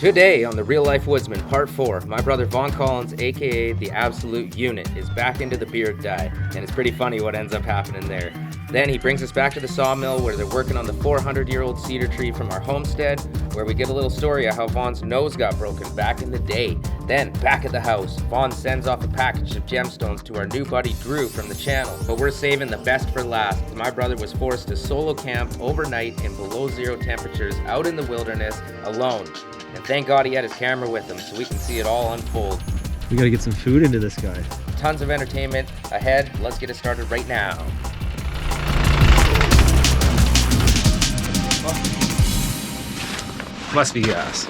Today on the Real Life Woodsman Part 4, my brother Vaughncollins, aka the Absolute Unit, is back into the beard dye, and it's pretty funny what ends up happening there. Then he brings us back to the sawmill where they're working on the 400-year-old cedar tree from our homestead, where we get a little story of how Vaughn's nose got broken back in the day. Then, back at the house, Vaughn sends off a package of gemstones to our new buddy Drew from the channel, but we're saving the best for last, as my brother was forced to solo camp overnight in below zero temperatures out in the wilderness alone. And thank God he had his camera with him so we can see it all unfold. We gotta get some food into this guy. Tons of entertainment ahead. Let's get it started right now. Oh. Must be gas.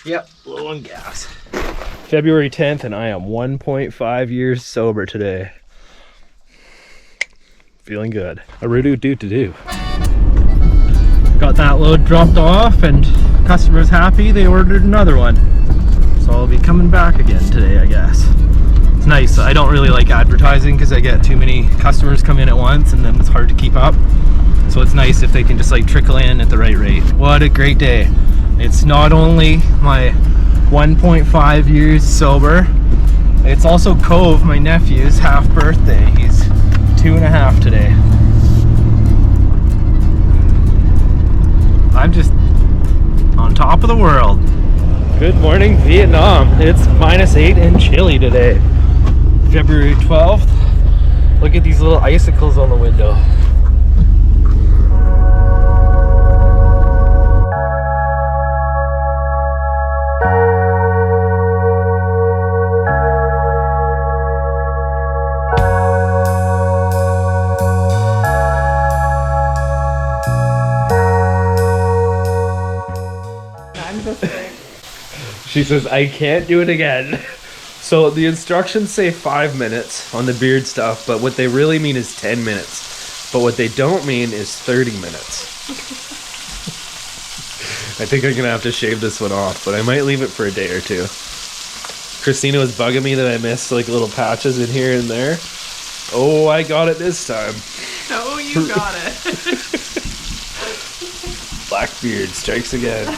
Yep, low on gas. February 10th and I am 1.5 years sober today. Feeling good. A do. Got that load dropped off and customers happy. They ordered another one. So I'll be coming back again today, I guess. It's nice. I don't really like advertising because I get too many customers come in at once and then it's hard to keep up. So it's nice if they can just like trickle in at the right rate. What a great day. It's not only my 1.5 years sober, it's also Cove, my nephew's half birthday. He's 2.5 today. I'm just on top of the world. Good morning, Vietnam. It's -8 and chilly today. February 12th. Look at these little icicles on the window. She says, I can't do it again. So the instructions say 5 minutes on the beard stuff, but what they really mean is 10 minutes. But what they don't mean is 30 minutes. I think I'm gonna have to shave this one off, but I might leave it for a day or two. Christina was bugging me that I missed like little patches in here and there. Oh, I got it this time. Oh, you got it. Blackbeard strikes again.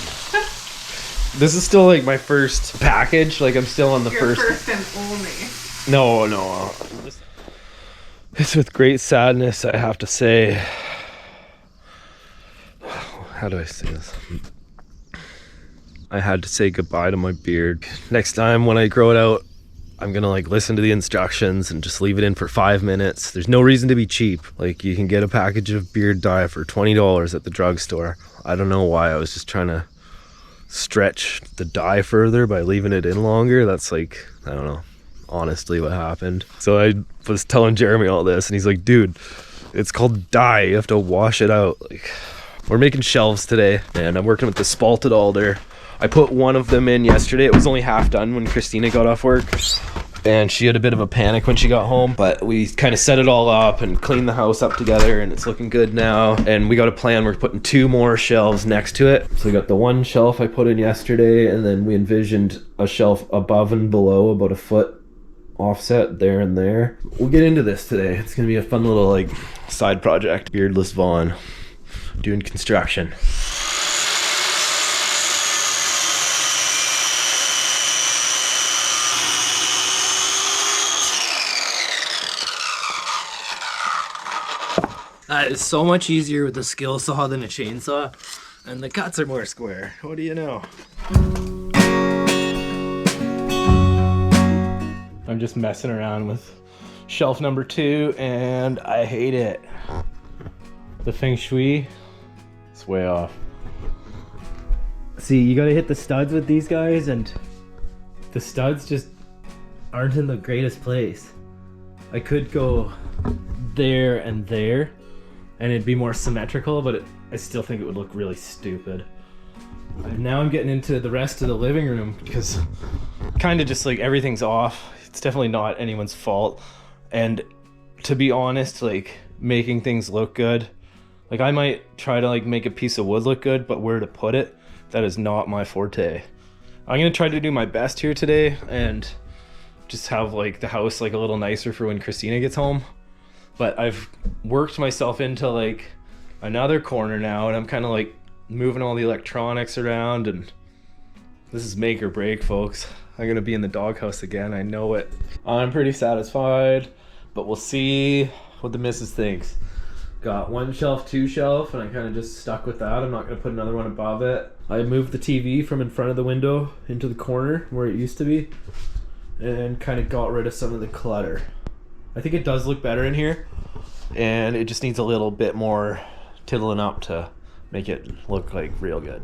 This is still like my first package. Like I'm still on the Your first and only. No. It's with great sadness I have to say. How do I say this? I had to say goodbye to my beard. Next time when I grow it out, I'm gonna like listen to the instructions and just leave it in for 5 minutes. There's no reason to be cheap. Like you can get a package of beard dye for $20 at the drugstore. I don't know why. I was just trying to stretch the dye further by leaving it in longer. That's like, I don't know, honestly what happened. So I was telling Jeremy all this and he's like, dude, it's called dye, you have to wash it out. Like, we're making shelves today and I'm working with the spalted alder. I put one of them in yesterday. It was only half done when Christina got off work and she had a bit of a panic when she got home, but we kind of set it all up and cleaned the house up together and it's looking good now. And we got a plan. We're putting 2 more shelves next to it. So we got the one shelf I put in yesterday and then we envisioned a shelf above and below, about a foot offset there and there. We'll get into this today. It's gonna be a fun little like side project. Beardless Vaughn doing construction. It's so much easier with a skill saw than a chainsaw, and the cuts are more square. What do you know? I'm just messing around with shelf number 2, and I hate it. The feng shui, it's way off. See, you gotta hit the studs with these guys, and the studs just aren't in the greatest place. I could go there and there, and it'd be more symmetrical, but I still think it would look really stupid. And now I'm getting into the rest of the living room because kind of just like everything's off. It's definitely not anyone's fault. And to be honest, like making things look good, like I might try to like make a piece of wood look good, but where to put it, that is not my forte. I'm gonna try to do my best here today and just have like the house like a little nicer for when Christina gets home. But I've worked myself into like another corner now, and I'm kind of like moving all the electronics around, and this is make or break, folks. I'm gonna be in the doghouse again, I know it. I'm pretty satisfied, but we'll see what the missus thinks. Got 1 shelf, 2 shelf, and I kind of just stuck with that. I'm not gonna put another one above it. I moved the TV from in front of the window into the corner where it used to be, and kind of got rid of some of the clutter. I think it does look better in here, and it just needs a little bit more tiddling up to make it look like real good.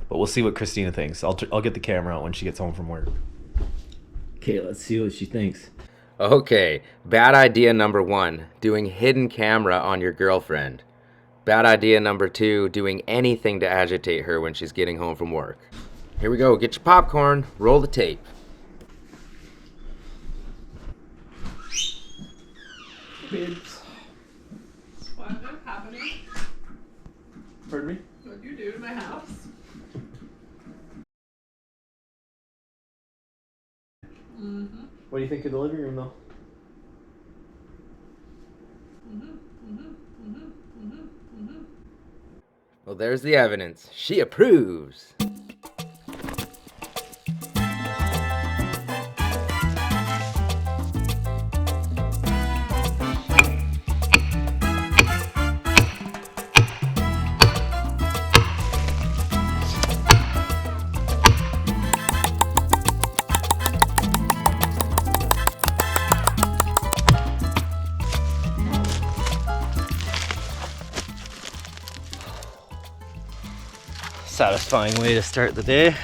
But we'll see what Christina thinks. I'll get the camera out when she gets home from work. Okay, let's see what she thinks. Okay, bad idea number 1, doing hidden camera on your girlfriend. Bad idea number 2, doing anything to agitate her when she's getting home from work. Here we go, get your popcorn, roll the tape. Babes. What is happening? Pardon me? What do you do to my house? Mm-hmm. What do you think of the living room though? Well, there's the evidence. She approves. Satisfying way to start the day.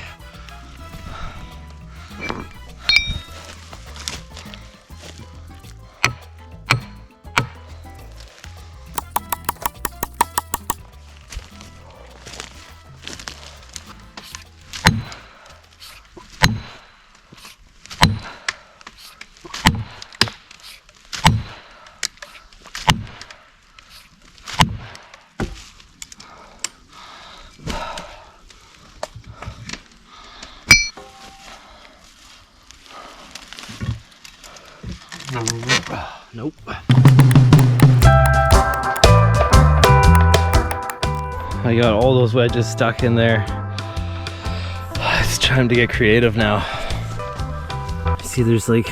Nope. I got all those wedges stuck in there. It's time to get creative now. See, there's like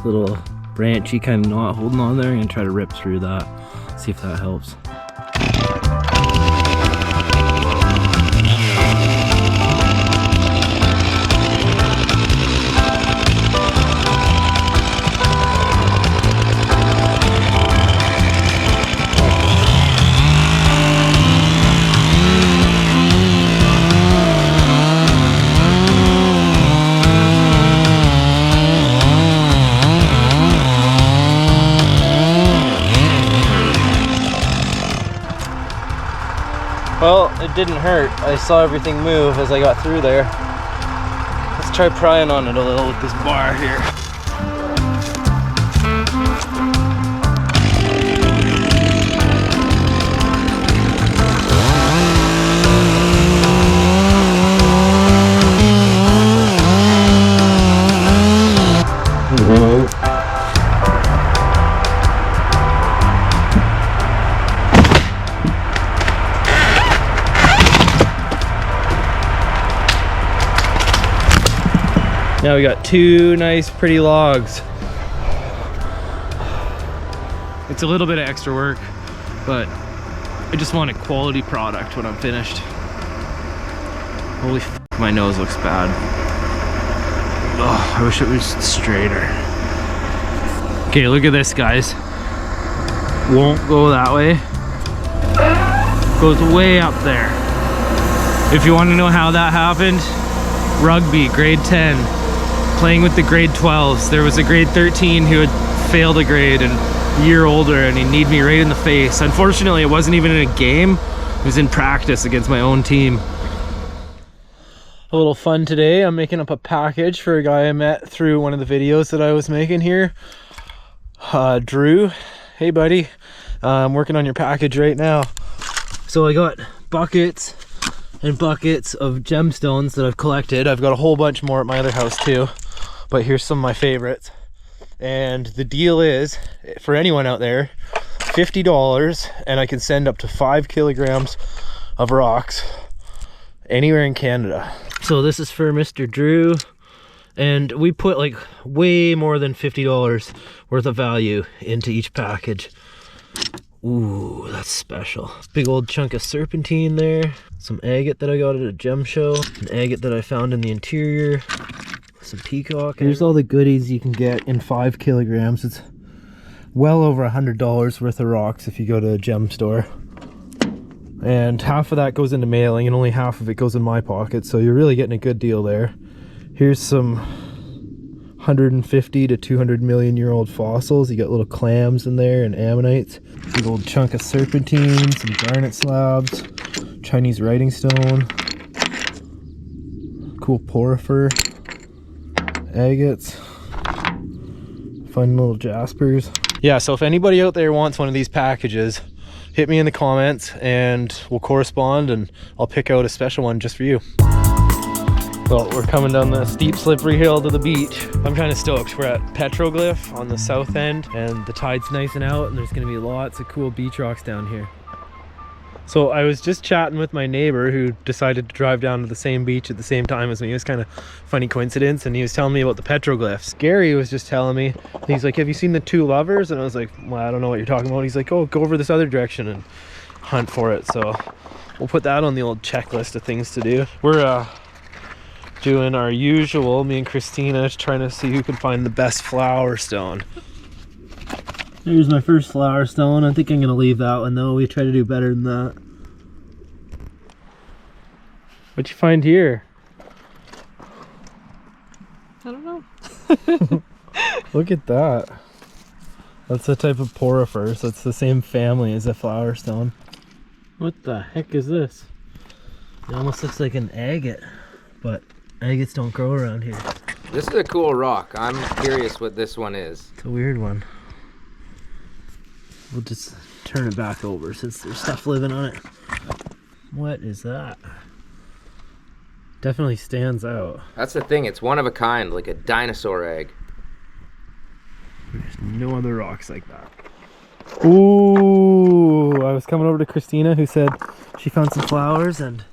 little branchy kind of knot holding on there. I'm gonna try to rip through that, see if that helps. Well, it didn't hurt. I saw everything move as I got through there. Let's try prying on it a little with this bar here. Now we got 2 nice pretty logs. It's a little bit of extra work, but I just want a quality product when I'm finished. Holy f***, my nose looks bad. Oh, I wish it was straighter. Okay, look at this, guys. Won't go that way. Goes way up there. If you want to know how that happened, rugby, grade 10. Playing with the grade 12s. There was a grade 13 who had failed a grade and a year older, and he kneed me right in the face. Unfortunately, it wasn't even in a game. It was in practice against my own team. A little fun today. I'm making up a package for a guy I met through one of the videos that I was making here. Drew, hey buddy. I'm working on your package right now. So I got buckets and buckets of gemstones that I've collected. I've got a whole bunch more at my other house too, but here's some of my favorites. And the deal is, for anyone out there, $50, and I can send up to 5 kilograms of rocks anywhere in Canada. So this is for Mr. Drew, and we put like way more than $50 worth of value into each package. Ooh, that's special. Big old chunk of serpentine there. Some agate that I got at a gem show. An agate that I found in the interior. Some peacock. Here's all the goodies you can get in 5 kilograms. It's well over $100 worth of rocks if you go to a gem store. And half of that goes into mailing and only half of it goes in my pocket. So you're really getting a good deal there. Here's some 150 to 200 million year old fossils. You got little clams in there and ammonites. Big old chunk of serpentine, some garnet slabs, Chinese writing stone, cool porphyr, agates, fun little jaspers. Yeah, so if anybody out there wants one of these packages, hit me in the comments and we'll correspond and I'll pick out a special one just for you. Well, we're coming down the steep slippery hill to the beach. I'm kind of stoked. We're at Petroglyph on the south end and the tide's nice and out and there's gonna be lots of cool beach rocks down here. So I was just chatting with my neighbor who decided to drive down to the same beach at the same time as me. It was kind of funny coincidence, and he was telling me about the petroglyphs. Gary was just telling me, he's like, have you seen the two lovers? And I was like, well, I don't know what you're talking about. He's like, oh, go over this other direction and hunt for it. So we'll put that on the old checklist of things to do. We're doing our usual, me and Christina, trying to see who can find the best flower stone. Here's my first flower stone. I think I'm gonna leave that one though. We try to do better than that. What'd you find here? I don't know. Look at that. That's a type of porphyr, so it's the same family as a flower stone. What the heck is this? It almost looks like an agate, but agates don't grow around here. This is a cool rock. I'm curious what this one is. It's a weird one. We'll just turn it back over since there's stuff living on it. What is that? Definitely stands out. That's the thing. It's one of a kind, like a dinosaur egg. There's no other rocks like that. Ooh, I was coming over to Christina who said she found some flowers and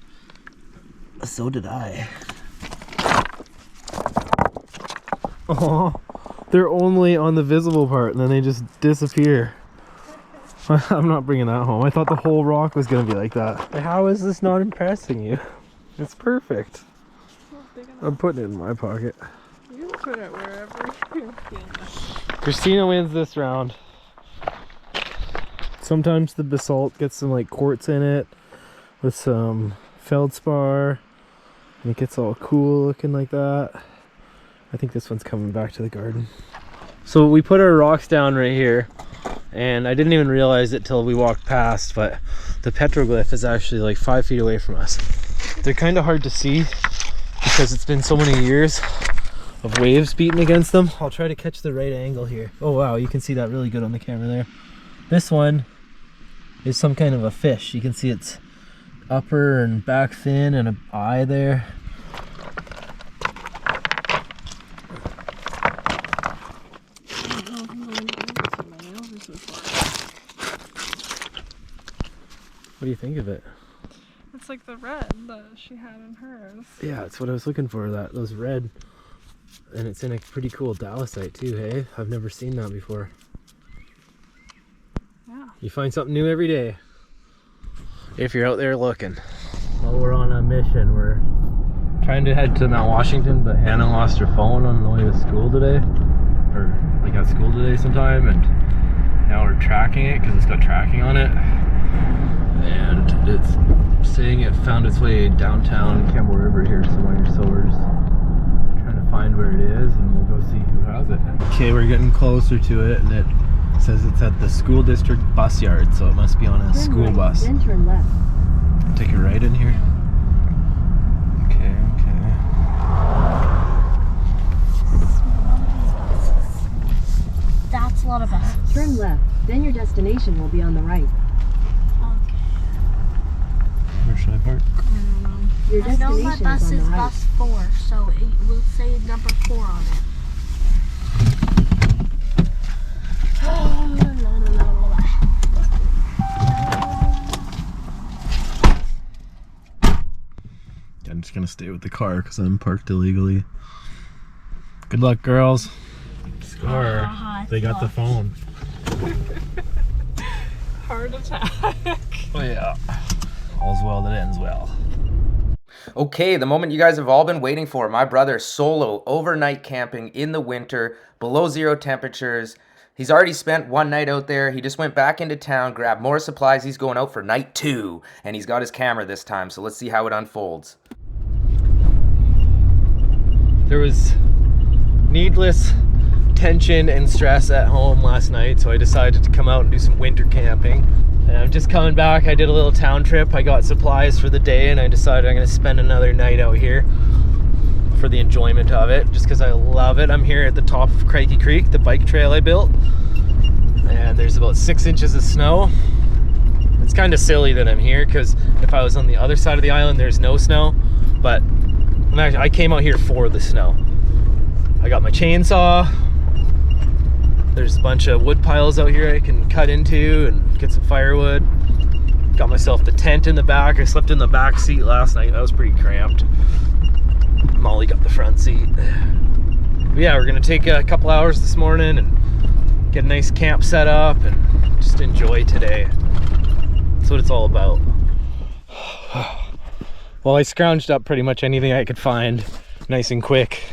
so did I. Oh, they're only on the visible part and then they just disappear. I'm not bringing that home. I thought the whole rock was going to be like that. How is this not impressing you? It's perfect. I'm putting it in my pocket. You can put it wherever you feel. Christina wins this round. Sometimes the basalt gets some like quartz in it with some feldspar and it gets all cool looking like that. I think this one's coming back to the garden. So we put our rocks down right here and I didn't even realize it till we walked past, but the petroglyph is actually like 5 feet away from us. They're kind of hard to see because it's been so many years of waves beating against them. I'll try to catch the right angle here. Oh wow, you can see that really good on the camera there. This one is some kind of a fish. You can see its upper and back fin and an eye there. What do you think of it? It's like the red that she had in hers. Yeah, that's what I was looking for, those red. And it's in a pretty cool dalasite too, hey? I've never seen that before. Yeah. You find something new every day. If you're out there looking. Well, we're on a mission. We're trying to head to Mount Washington, but Hannah lost her phone on the way to school today. Or like at school today sometime, and now we're tracking it because it's got tracking on it. And it's saying it found its way downtown Campbell River here somewhere, so we're just trying to find where it is and we'll go see who has it. Okay, we're getting closer to it and it says it's at the school district bus yard, so it must be on a school bus. Then turn left. Take a right in here. Okay. That's a lot of buses. Turn left. Then your destination will be on the right. Where should I park? Your I know my destination bus is on is the right. bus 4, so it will say number 4 on it. I'm just gonna stay with the car because I'm parked illegally. Good luck, girls. Score. They got the phone. Heart attack. Oh yeah. All's well that ends well. Okay, the moment you guys have all been waiting for. My brother solo overnight camping in the winter, below 0 temperatures. He's already spent one night out there. He just went back into town, grabbed more supplies. He's going out for night 2, and he's got his camera this time, so let's see how it unfolds. There was needless tension and stress at home last night, so I decided to come out and do some winter camping. And I'm just coming back. I did a little town trip. I got supplies for the day, and I decided I'm going to spend another night out here for the enjoyment of it, just because I love it. I'm here at the top of Craigie Creek, the bike trail I built, and there's about 6 inches of snow. It's kind of silly that I'm here, because if I was on the other side of the island, there's no snow, but I came out here for the snow. I got my chainsaw. There's a bunch of wood piles out here I can cut into and get some firewood. Got myself the tent in the back. I slept in the back seat last night. That was pretty cramped. Molly got the front seat. But yeah, we're gonna take a couple hours this morning and get a nice camp set up and just enjoy today. That's what it's all about. Well, I scrounged up pretty much anything I could find nice and quick.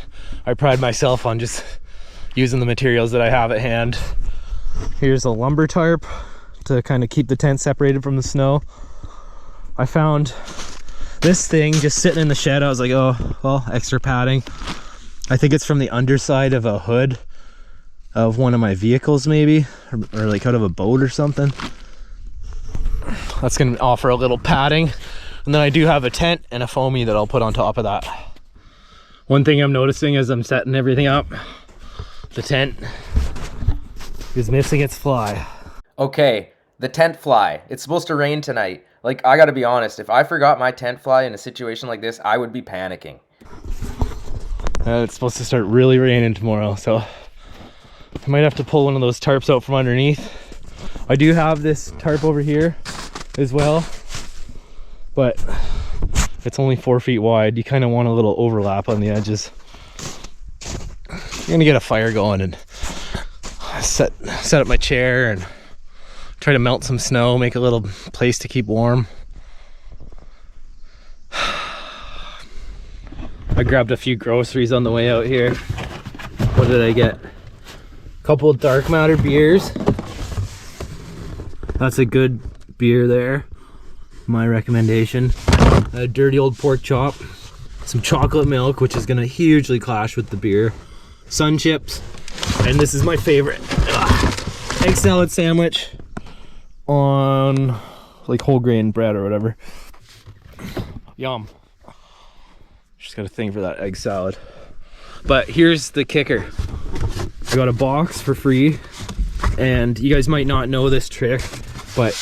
I pride myself on just using the materials that I have at hand. Here's a lumber tarp to kind of keep the tent separated from the snow. I found this thing just sitting in the shed. I was like, oh, well, extra padding. I think it's from the underside of a hood of one of my vehicles maybe, or like out of a boat or something. That's gonna offer a little padding. And then I do have a tent and a foamy that I'll put on top of that. One thing I'm noticing as I'm setting everything up, the tent is missing its fly. Okay, the tent fly. It's supposed to rain tonight. Like, I gotta be honest, if I forgot my tent fly in a situation like this, I would be panicking. It's supposed to start really raining tomorrow, so I might have to pull one of those tarps out from underneath. I do have this tarp over here as well, but it's only 4 feet wide. You kind of want a little overlap on the edges. I'm gonna get a fire going and set up my chair and try to melt some snow, make a little place to keep warm. I grabbed a few groceries on the way out here. What did I get? A couple of dark matter beers. That's a good beer there. My recommendation. A dirty old pork chop. Some chocolate milk, which is gonna hugely clash with the beer. Sun chips. And this is my favorite. Egg salad sandwich on like whole grain bread or whatever. Yum. Just got a thing for that egg salad. But here's the kicker. I got a box for free, and you guys might not know this trick, but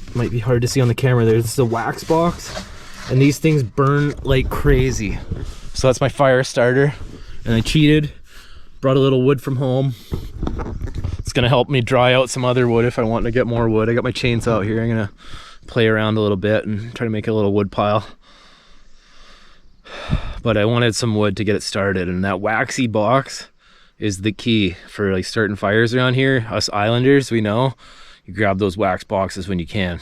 it might be hard to see on the camera there. This is a wax box, and these things burn like crazy. So that's my fire starter, and I cheated, brought a little wood from home. It's gonna help me dry out some other wood if I want to get more wood. I got my chainsaw out here. I'm gonna play around a little bit and try to make a little wood pile. But I wanted some wood to get it started, and that waxy box is the key for like starting fires around here. Us islanders, we know you grab those wax boxes when you can.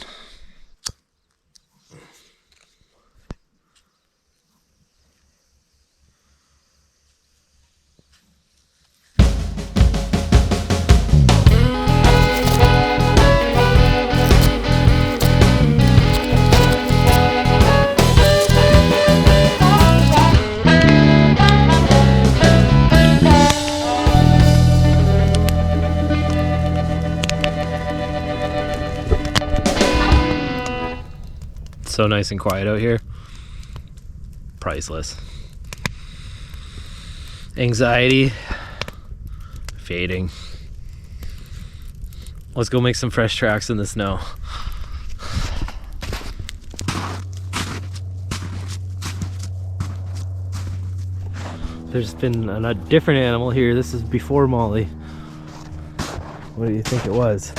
So nice and quiet out here. Priceless. Anxiety fading. Let's go make some fresh tracks in the snow. There's been a different animal here. This is before Molly. What do you think it was?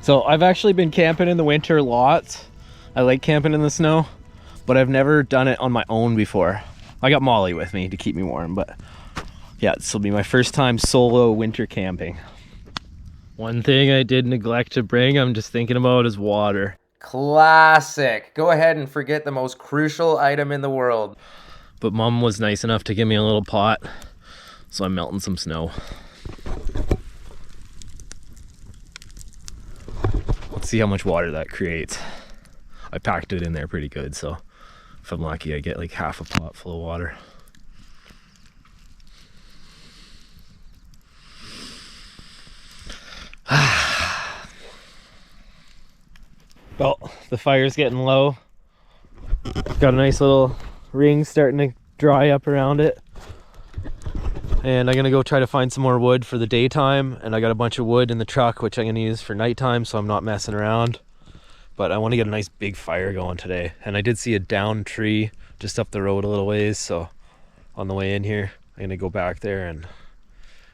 So I've actually been camping in the winter lots. I like camping in the snow, but I've never done it on my own before. I got Molly with me to keep me warm, but yeah, this will be my first time solo winter camping. One thing I did neglect to bring, I'm just thinking about, is water. Classic. Go ahead and forget the most crucial item in the world. But Mom was nice enough to give me a little pot, so I'm melting some snow. Let's see how much water that creates. I packed it in there pretty good, so if I'm lucky, I get like half a pot full of water. Well, the fire's getting low. Got a nice little ring starting to dry up around it. And I'm gonna go try to find some more wood for the daytime. And I got a bunch of wood in the truck, which I'm gonna use for nighttime, so I'm not messing around. But I want to get a nice big fire going today. And I did see a downed tree just up the road a little ways, so on the way in here, I'm gonna go back there and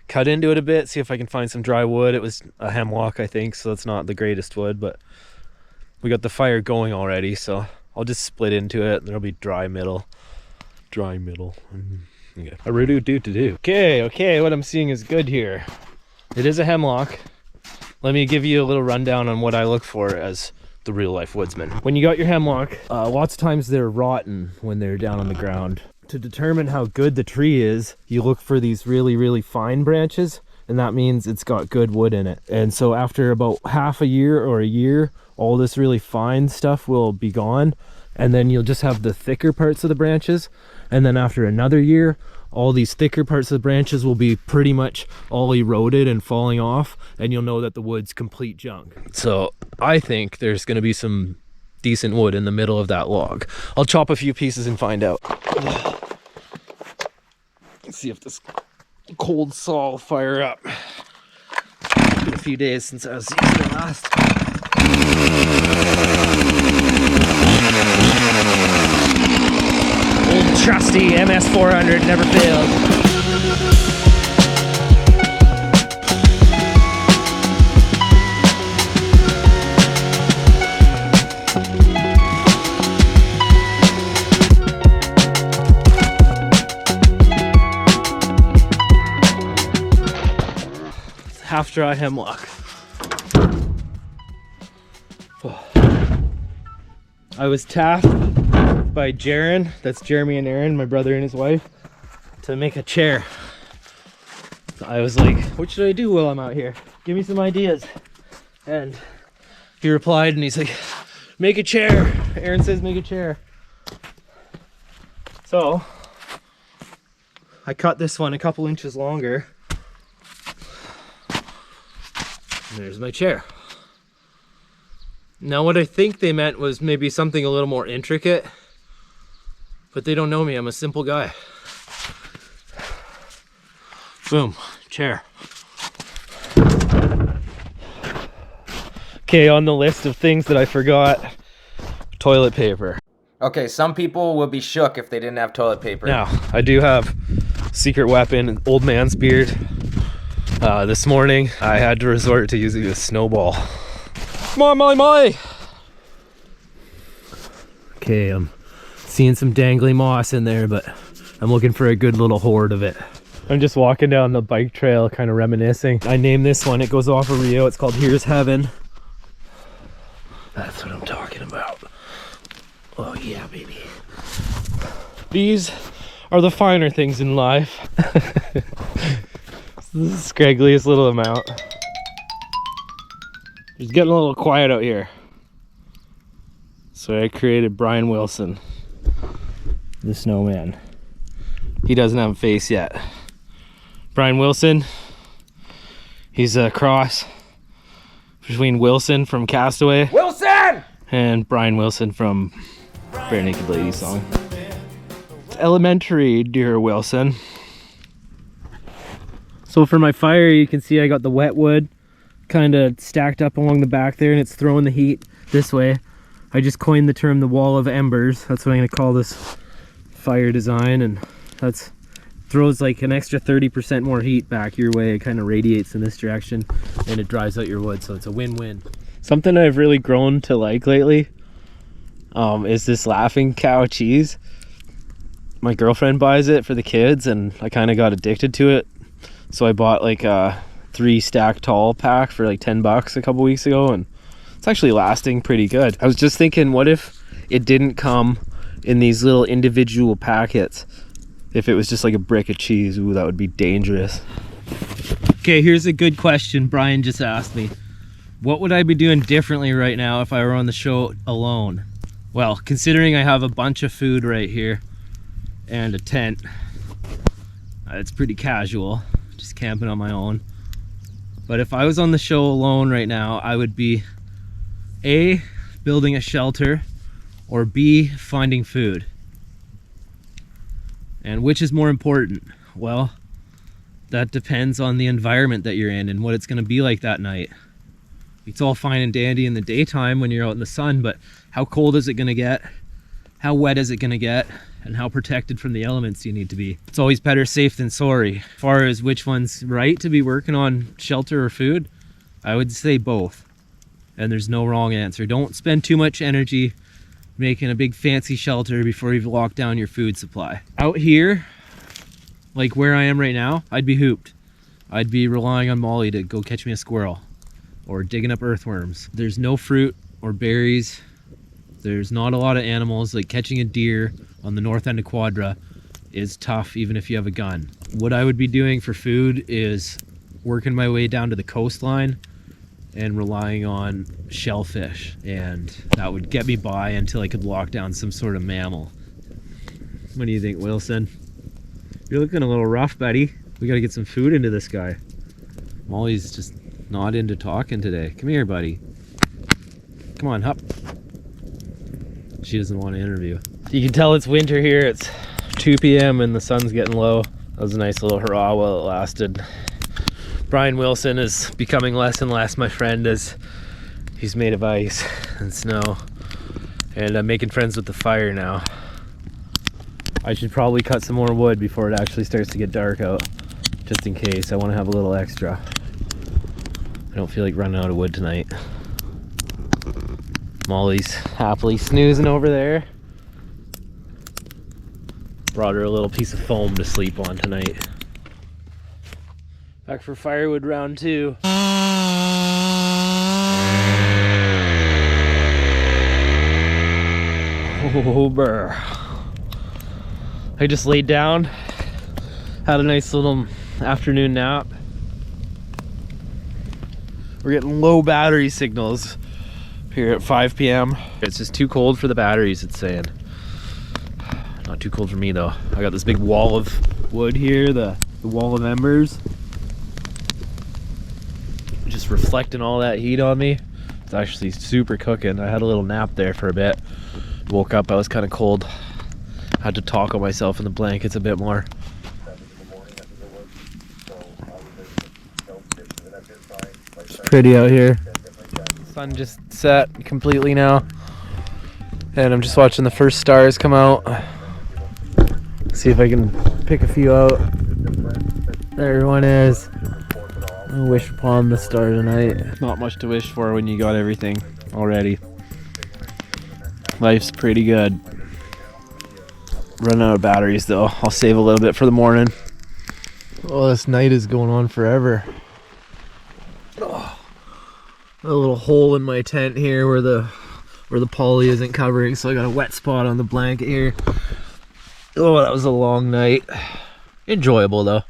cut into it a bit, see if I can find some dry wood. It was a hemlock, I think, so it's not the greatest wood, but we got the fire going already, so I'll just split into it. There'll be dry middle. Okay. Okay, what I'm seeing is good here. It is a hemlock. Let me give you a little rundown on what I look for as the real life woodsman. When you got your hemlock, lots of times they're rotten when they're down on the ground. To determine how good the tree is, you look for these really, really fine branches, and that means it's got good wood in it. And so after about half a year or a year, all this really fine stuff will be gone, and then you'll just have the thicker parts of the branches. And then after another year, all these thicker parts of the branches will be pretty much all eroded and falling off, and you'll know that the wood's complete junk. So I think there's gonna be some decent wood in the middle of that log. I'll chop a few pieces and find out. Let's see if this cold saw will fire up. It's been a few days since I was using it last. Old trusty MS400 never fails. Half dry hemlock. I was tasked by Jaron, that's Jeremy and Aaron, my brother and his wife, to make a chair. I was like, what should I do while I'm out here? Give me some ideas. And he replied and he's like, make a chair. Aaron says make a chair. So I cut this one a couple inches longer. And there's my chair. Now what I think they meant was maybe something a little more intricate, but they don't know me, I'm a simple guy. Boom, chair. Okay, on the list of things that I forgot, toilet paper. Okay, some people will be shook if they didn't have toilet paper. Now, I do have secret weapon, old man's beard. This morning, I had to resort to using a snowball. Come on, Molly, Molly! Okay, I'm seeing some dangly moss in there, but I'm looking for a good little horde of it. I'm just walking down the bike trail, kind of reminiscing. I named this one, it goes off of Rio, it's called Here's Heaven. That's what I'm talking about. Oh yeah, baby. These are the finer things in life. This is the scraggliest little amount. It's getting a little quiet out here. So I created Brian Wilson, the snowman. He doesn't have a face yet. Brian Wilson, he's a cross between Wilson from Castaway. Wilson! And Brian Wilson from Bare Naked Ladies song. It's elementary, dear Wilson. So for my fire, you can see I got the wet wood kind of stacked up along the back there, and it's throwing the heat this way. I just coined the term the wall of embers. That's what I'm gonna call this fire design, and that's throws like an extra 30% more heat back your way. It kind of radiates in this direction and it dries out your wood, so it's a win-win. Something I've really grown to like lately is this laughing cow cheese. My girlfriend buys it for the kids and I kind of got addicted to it, so I bought like a 3 stack tall pack for like $10 a couple weeks ago, and it's actually lasting pretty good. I was just thinking, what if it didn't come in these little individual packets? If it was just like a brick of cheese, ooh, that would be dangerous. Okay, here's a good question Brian just asked me. What would I be doing differently right now if I were on the show alone? Well, considering I have a bunch of food right here and a tent, it's pretty casual, just camping on my own. But if I was on the show alone right now, I would be A, building a shelter, or B, finding food. And which is more important? Well, that depends on the environment that you're in and what it's going to be like that night. It's all fine and dandy in the daytime when you're out in the sun, but how cold is it going to get? How wet is it going to get? And how protected from the elements do you need to be? It's always better safe than sorry. As far as which one's right to be working on shelter or food, I would say both. And there's no wrong answer. Don't spend too much energy making a big fancy shelter before you've locked down your food supply. Out here, like where I am right now, I'd be hooped. I'd be relying on Molly to go catch me a squirrel or digging up earthworms. There's no fruit or berries. There's not a lot of animals. Like catching a deer on the north end of Quadra is tough even if you have a gun. What I would be doing for food is working my way down to the coastline and relying on shellfish, and that would get me by until I could lock down some sort of mammal. What do you think, Wilson? You're looking a little rough, buddy. We gotta get some food into this guy. Molly's just not into talking today. Come here, buddy. Come on, hop. She doesn't want to interview. You can tell it's winter here. It's 2 p.m. and the sun's getting low. That was a nice little hurrah while it lasted. Brian Wilson is becoming less and less my friend as he's made of ice and snow, and I'm making friends with the fire now. I should probably cut some more wood before it actually starts to get dark out, just in case. I want to have a little extra. I don't feel like running out of wood tonight. Molly's happily snoozing over there. Brought her a little piece of foam to sleep on tonight. Back for firewood round 2. Oh, brr. I just laid down, had a nice little afternoon nap. We're getting low battery signals here at 5 p.m. It's just too cold for the batteries, it's saying. Not too cold for me though. I got this big wall of wood here, the wall of embers. Just reflecting all that heat on me. It's actually super cooking. I had a little nap there for a bit. Woke up, I was kind of cold. Had to taco myself in the blankets a bit more. It's pretty out here. Sun just set completely now. And I'm just watching the first stars come out. See if I can pick a few out. There one is. I wish upon the star tonight. Not much to wish for when you got everything already. Life's pretty good. Running out of batteries though. I'll save a little bit for the morning. Oh, this night is going on forever. Oh, a little hole in my tent here where the poly isn't covering, so I got a wet spot on the blanket here. Oh, that was a long night. Enjoyable though.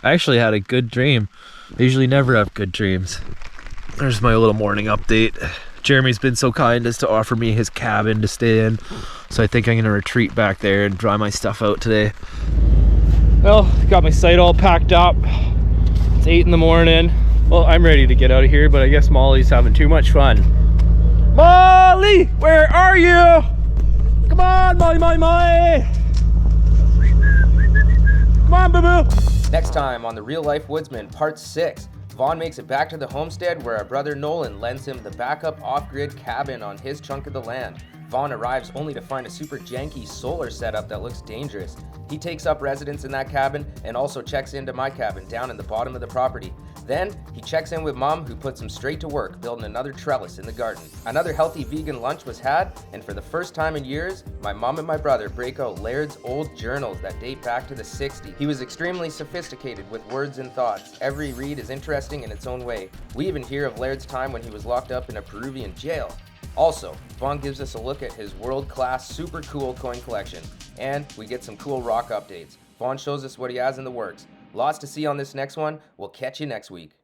I actually had a good dream. I usually never have good dreams. There's my little morning update. Jeremy's been so kind as to offer me his cabin to stay in, so I think I'm gonna retreat back there and dry my stuff out today. Well, got my site all packed up. It's 8 in the morning. Well, I'm ready to get out of here, but I guess Molly's having too much fun. Molly, where are you? Come on, Molly. Come on, boo-boo. Next time on The Real Life Woodsman, Part 6, Vaughn makes it back to the homestead where our brother Nolan lends him the backup off-grid cabin on his chunk of the land. Vaughn arrives only to find a super janky solar setup that looks dangerous. He takes up residence in that cabin and also checks into my cabin down in the bottom of the property. Then he checks in with Mom, who puts him straight to work building another trellis in the garden. Another healthy vegan lunch was had, and for the first time in years, my mom and my brother break out Laird's old journals that date back to the 60s. He was extremely sophisticated with words and thoughts. Every read is interesting in its own way. We even hear of Laird's time when he was locked up in a Peruvian jail. Also, Vaughn gives us a look at his world-class, super cool coin collection, and we get some cool rock updates. Vaughn shows us what he has in the works. Lots to see on this next one. We'll catch you next week.